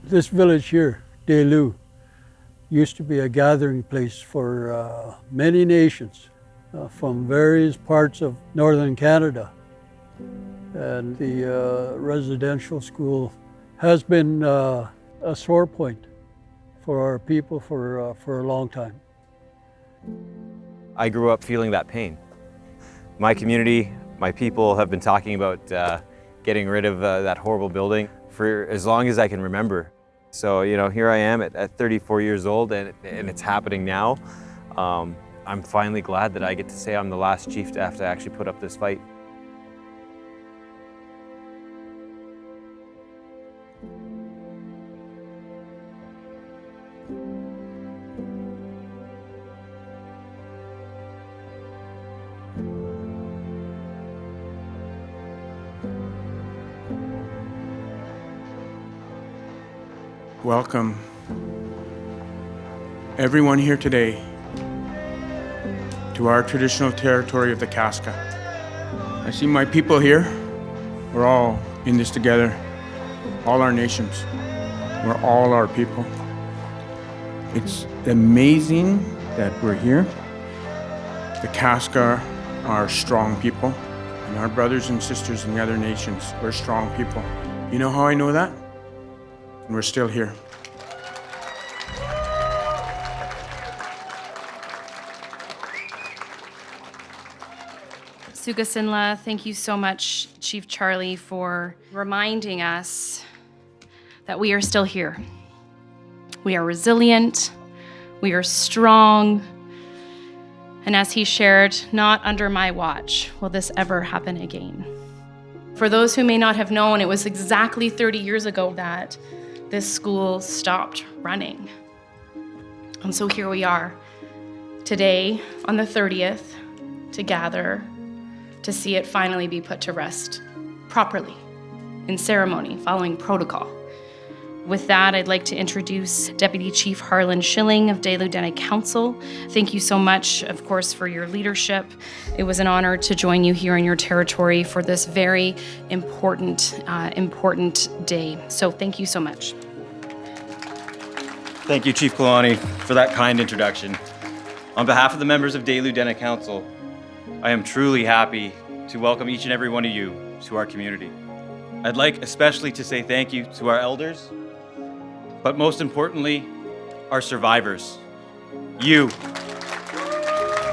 This village here, Dūłą, used to be a gathering place for many nations from various parts of northern Canada. And the residential school has been a sore point for our people for a long time. I grew up feeling that pain. My community, my people have been talking about getting rid of that horrible building for as long as I can remember. So, you know, here I am at 34 years old and it's happening now. I'm finally glad that I get to say I'm the last chief to have to actually put up this fight. Welcome, everyone here today, to our traditional territory of the Kaska. I see my people here. We're all in this together, all our nations. We're all our people. It's amazing that we're here. The Kaska are strong people, and our brothers and sisters in the other nations, we're strong people. You know how I know that? And we're still here. Kaska Dena, thank you so much, Chief Charlie, for reminding us that we are still here. We are resilient, we are strong, and as he shared, not under my watch will this ever happen again. For those who may not have known, it was exactly 30 years ago that this school stopped running. And so here we are today on the 30th to gather to see it finally be put to rest properly in ceremony, following protocol. With that, I'd like to introduce Deputy Chief Harlan Schilling of Dūłą Metsī nlī Council. Thank you so much, of course, for your leadership. It was an honor to join you here in your territory for this very important day. So thank you so much. Thank you, Chief Kalani, for that kind introduction. On behalf of the members of Dūłą Metsī nlī Council, I am truly happy to welcome each and every one of you to our community. I'd like especially to say thank you to our elders, but most importantly, our survivors. You.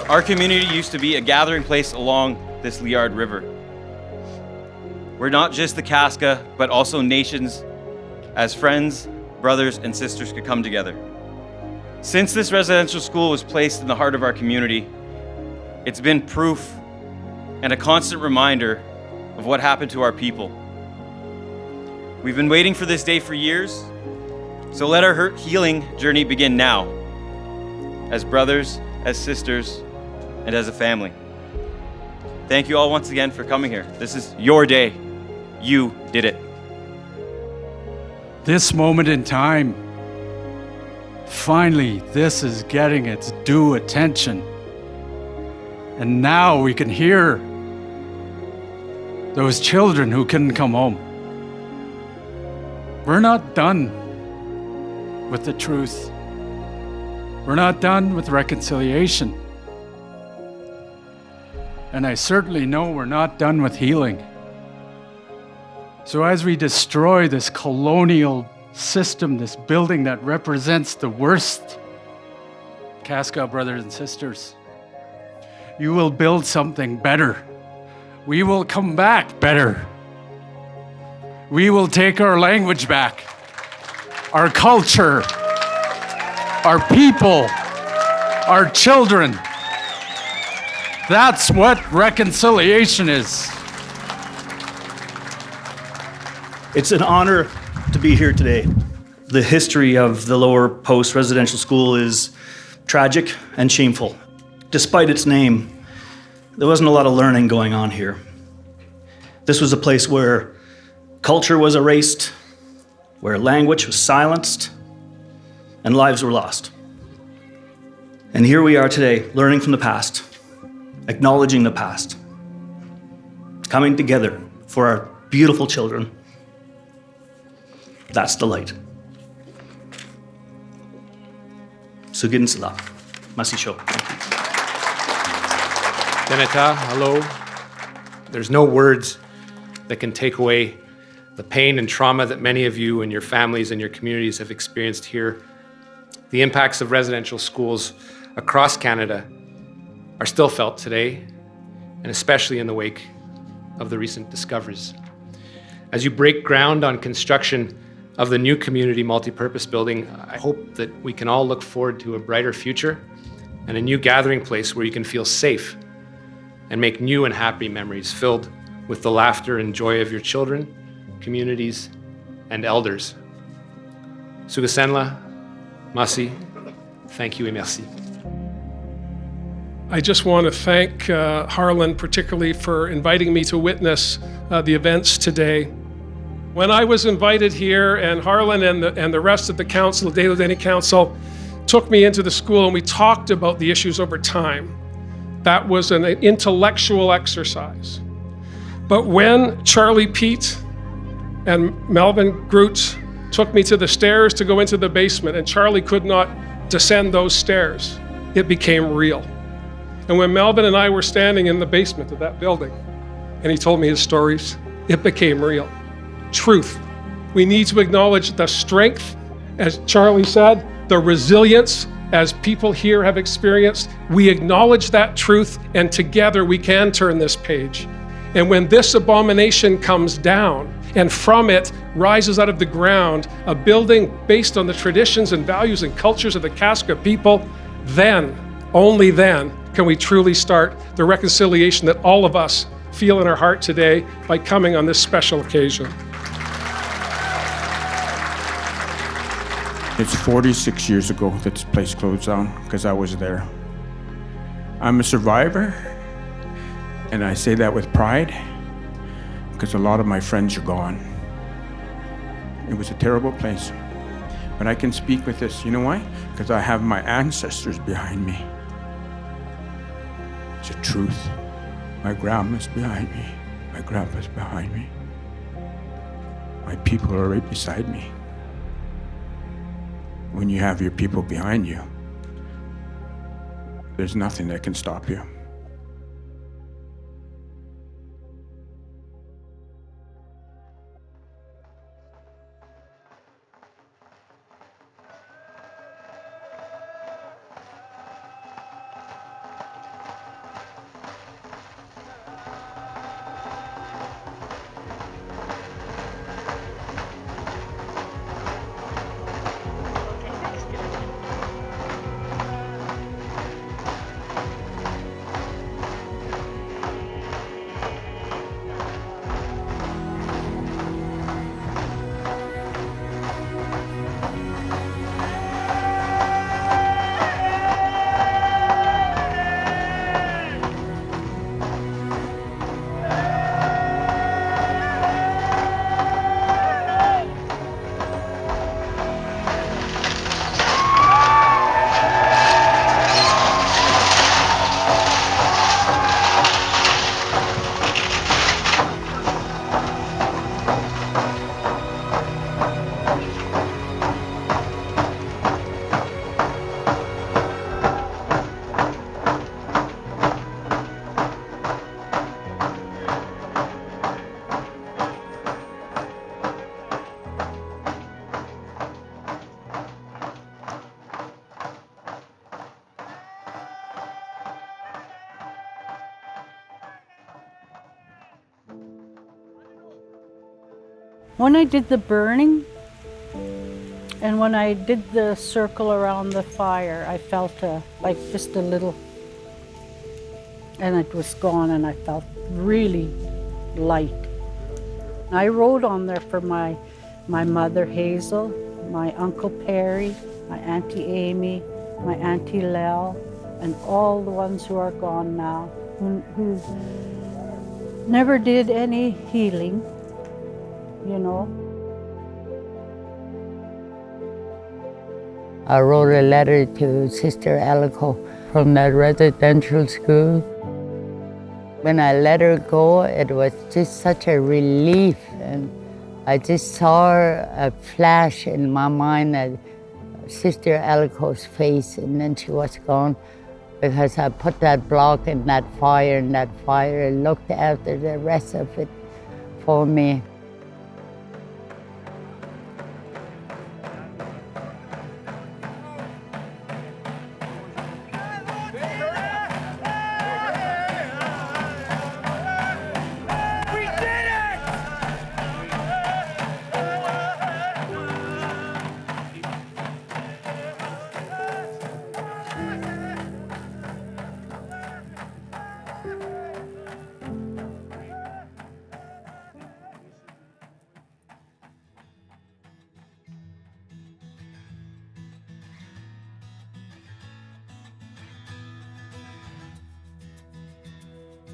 Our community used to be a gathering place along this Liard River. We're not just the Kaska, but also nations as friends, brothers, and sisters could come together. Since this residential school was placed in the heart of our community, it's been proof and a constant reminder of what happened to our people. We've been waiting for this day for years, so let our healing journey begin now, as brothers, as sisters, and as a family. Thank you all once again for coming here. This is your day. You did it. This moment in time, finally, this is getting its due attention. And now we can hear those children who couldn't come home. We're not done with the truth. We're not done with reconciliation. And I certainly know we're not done with healing. So as we destroy this colonial system, this building that represents the worst, Kaska brothers and sisters, you will build something better. We will come back better. We will take our language back, our culture, our people, our children. That's what reconciliation is. It's an honor to be here today. The history of the Lower Post Residential School is tragic and shameful. Despite its name, there wasn't a lot of learning going on here. This was a place where culture was erased, where language was silenced, and lives were lost. And here we are today, learning from the past, acknowledging the past, coming together for our beautiful children. That's the light. Sugin sila. Masisho. Deneta, hello. There's no words that can take away the pain and trauma that many of you and your families and your communities have experienced here. The impacts of residential schools across Canada are still felt today, and especially in the wake of the recent discoveries. As you break ground on construction of the new community multipurpose building, I hope that we can all look forward to a brighter future and a new gathering place where you can feel safe and make new and happy memories filled with the laughter and joy of your children, communities, and elders. Sugasenla, Masi, thank you et merci. I just want to thank Harlan particularly for inviting me to witness the events today. When I was invited here, and Harlan and the rest of the council, the Dūłą Metsī nlī Council, took me into the school and we talked about the issues over time. That was an intellectual exercise. But when Charlie Pete and Melvin Groot took me to the stairs to go into the basement, and Charlie could not descend those stairs, it became real. And when Melvin and I were standing in the basement of that building, and he told me his stories, it became real. Truth. We need to acknowledge the strength, as Charlie said, the resilience, as people here have experienced. We acknowledge that truth, and together we can turn this page. And when this abomination comes down, and from it rises out of the ground a building based on the traditions and values and cultures of the Kaska people, then, only then, can we truly start the reconciliation that all of us feel in our heart today by coming on this special occasion. It's 46 years ago that this place closed down because I was there. I'm a survivor, and I say that with pride because a lot of my friends are gone. It was a terrible place, but I can speak with this. You know why? Because I have my ancestors behind me. It's the truth. My grandma's behind me. My grandpa's behind me. My people are right beside me. When you have your people behind you, there's nothing that can stop you. When I did the burning, and when I did the circle around the fire, I felt like just a little, and it was gone, and I felt really light. I wrote on there for my mother Hazel, my Uncle Perry, my Auntie Amy, my Auntie Lel, and all the ones who are gone now, who never did any healing, you know. I wrote a letter to Sister Alico from that residential school. When I let her go, it was just such a relief, and I just saw a flash in my mind that Sister Alico's face, and then she was gone because I put that block in that fire, and that fire looked after the rest of it for me.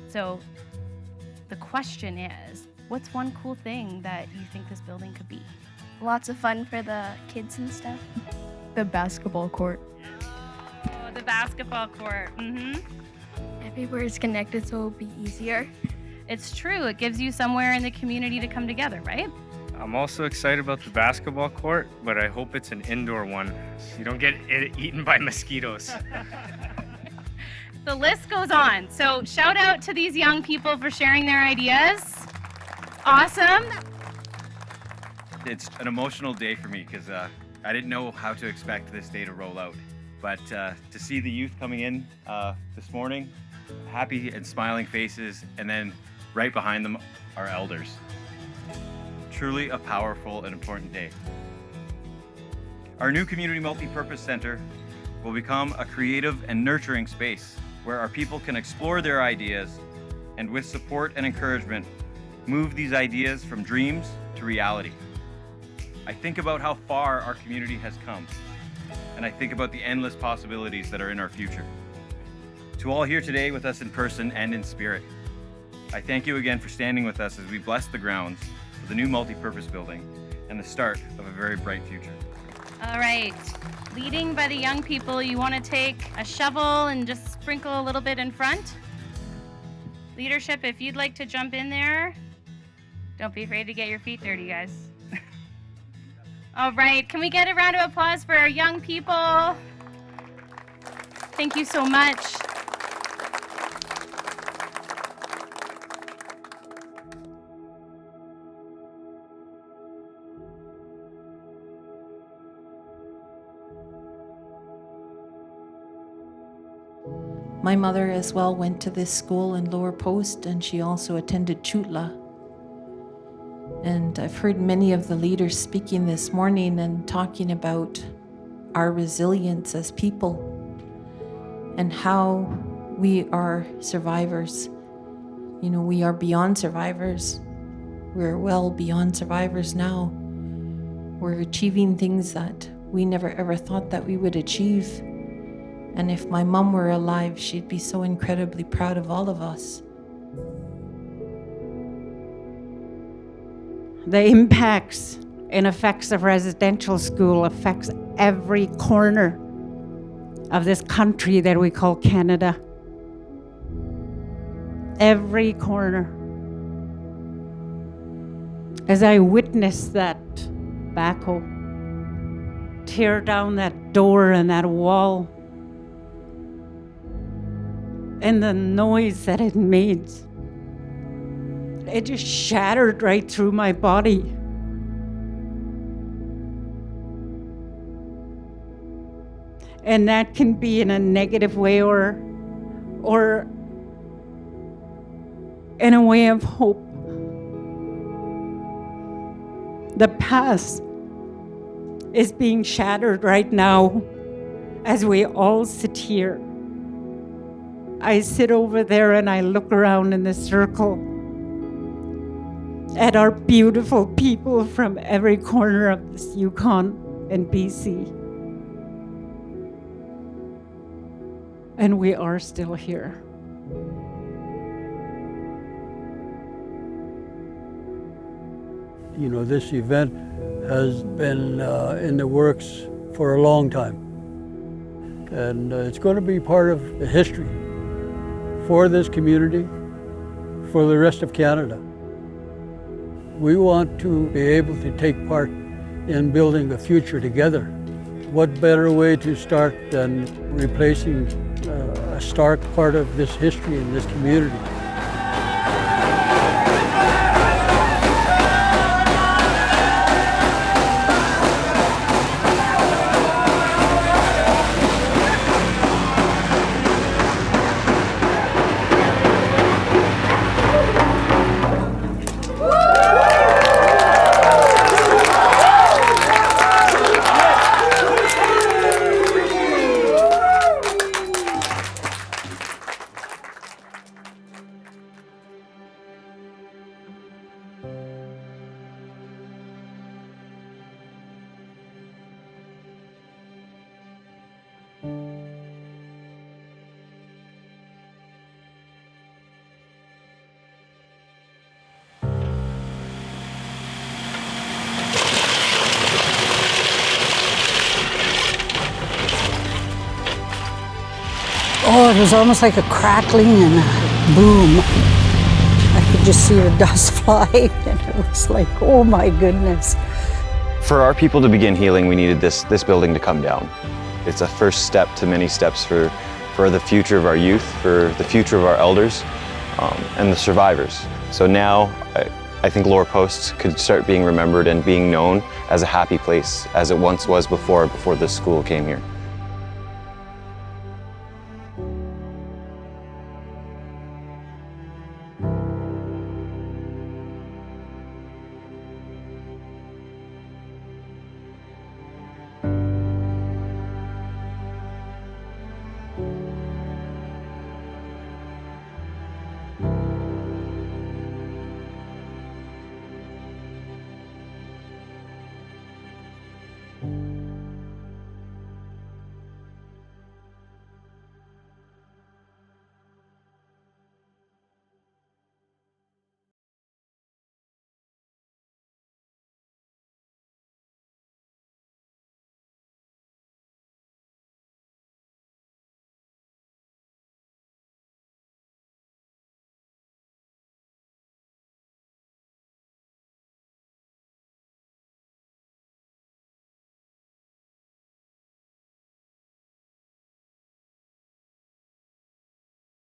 So the question is, what's one cool thing that you think this building could be? Lots of fun for the kids and stuff. The basketball court. Oh, the basketball court. Everywhere is connected, so it'll be easier. It's true. It gives you somewhere in the community to come together, right? I'm also excited about the basketball court, but I hope it's an indoor one. So you don't get eaten by mosquitoes. The list goes on. So shout out to these young people for sharing their ideas. Awesome. It's an emotional day for me because I didn't know how to expect this day to roll out. But to see the youth coming in this morning, happy and smiling faces, and then right behind them are elders. Truly a powerful and important day. Our new Community Multi-Purpose Center will become a creative and nurturing space where our people can explore their ideas and, with support and encouragement, move these ideas from dreams to reality. I think about how far our community has come, and I think about the endless possibilities that are in our future. To all here today with us in person and in spirit, I thank you again for standing with us as we bless the grounds of the new multi-purpose building and the start of a very bright future. All right. Leading by the young people, you want to take a shovel and just sprinkle a little bit in front. Leadership, if you'd like to jump in there, don't be afraid to get your feet dirty, guys. All right, can we get a round of applause for our young people? Thank you so much. My mother as well went to this school in Lower Post, and she also attended Chutla. And I've heard many of the leaders speaking this morning and talking about our resilience as people and how we are survivors. You know, we are beyond survivors. We're well beyond survivors now. We're achieving things that we never ever thought that we would achieve. And if my mom were alive, she'd be so incredibly proud of all of us. The impacts and effects of residential school affects every corner of this country that we call Canada. Every corner. As I witnessed that backhoe tear down that door and that wall, and the noise that it made, it just shattered right through my body. And that can be in a negative way or in a way of hope. The past is being shattered right now as we all sit here. I sit over there and I look around in the circle at our beautiful people from every corner of this Yukon and BC. And we are still here. You know, this event has been in the works for a long time. And it's going to be part of the history for this community, for the rest of Canada. We want to be able to take part in building a future together what better way to start than replacing a stark part of this history in this community? Oh, it was almost like a crackling and a boom. I could just see the dust fly, and it was like, oh my goodness. For our people to begin healing, we needed this building to come down. It's a first step to many steps for the future of our youth, for the future of our elders, and the survivors. So now, I think Lower Post could start being remembered and being known as a happy place, as it once was before this school came here.